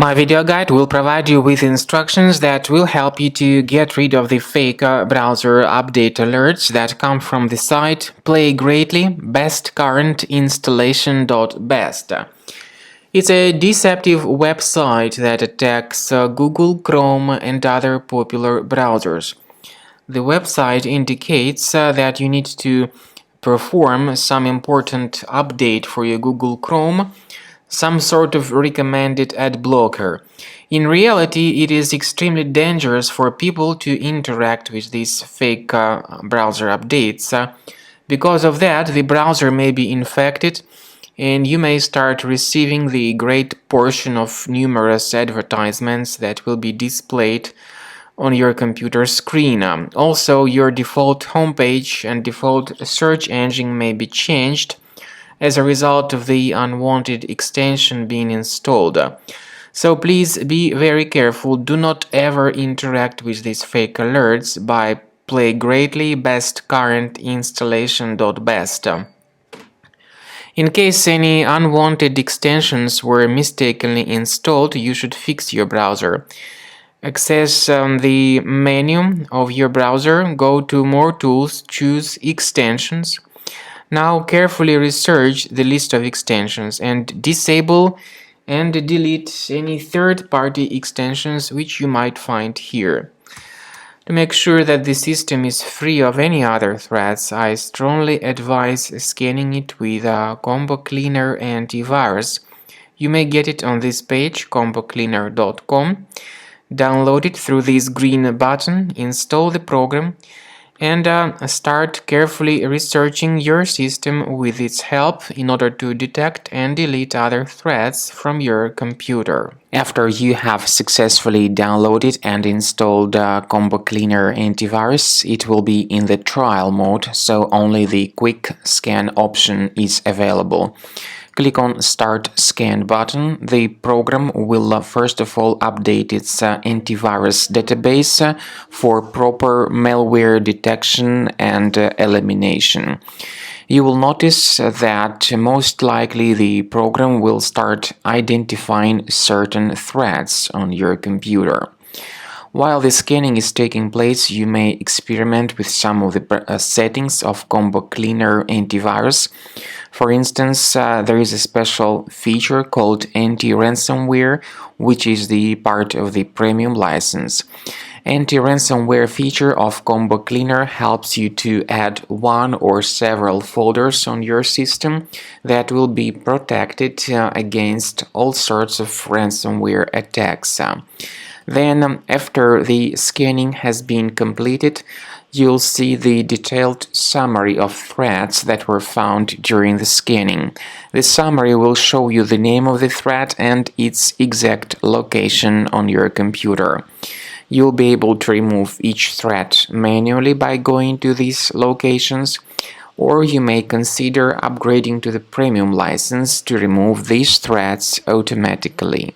My video guide will provide you with instructions that will help you to get rid of the fake browser update alerts that come from the site Playgreatly-bestcurrentinstallation.best. It's a deceptive website that attacks Google, Chrome, and other popular browsers. The website indicates that you need to perform some important update for your Google Chrome, some sort of recommended ad blocker. In reality, it is extremely dangerous for people to interact with these fake browser updates. Because of that, the browser may be infected and you may start receiving the great portion of numerous advertisements that will be displayed on your computer screen. Also, your default homepage and default search engine may be changed as a result of the unwanted extension being installed. So please be very careful. Do not ever interact with these fake alerts by Playgreatly-bestcurrentinstallation.best. In case any unwanted extensions were mistakenly installed, you should fix your browser. Access the menu of your browser, go to More Tools, choose Extensions. Now carefully research the list of extensions and disable and delete any third-party extensions which you might find here. To make sure that the system is free of any other threats, I strongly advise scanning it with a Combo Cleaner antivirus. You may get it on this page, combocleaner.com. Download it through this green button, install the program, and start carefully researching your system with its help in order to detect and delete other threats from your computer. After you have successfully downloaded and installed Combo Cleaner antivirus, it will be in the trial mode, so only the quick scan option is available. Click on Start Scan button. The program will first of all update its antivirus database for proper malware detection and elimination. You will notice that most likely the program will start identifying certain threats on your computer. While the scanning is taking place, you may experiment with some of the settings of Combo Cleaner antivirus. For instance, there is a special feature called anti-ransomware, which is the part of the premium license. Anti-ransomware feature of Combo Cleaner helps you to add one or several folders on your system that will be protected against all sorts of ransomware attacks. Then, after the scanning has been completed, you'll see the detailed summary of threats that were found during the scanning. The summary will show you the name of the threat and its exact location on your computer. You'll be able to remove each threat manually by going to these locations, or you may consider upgrading to the premium license to remove these threats automatically.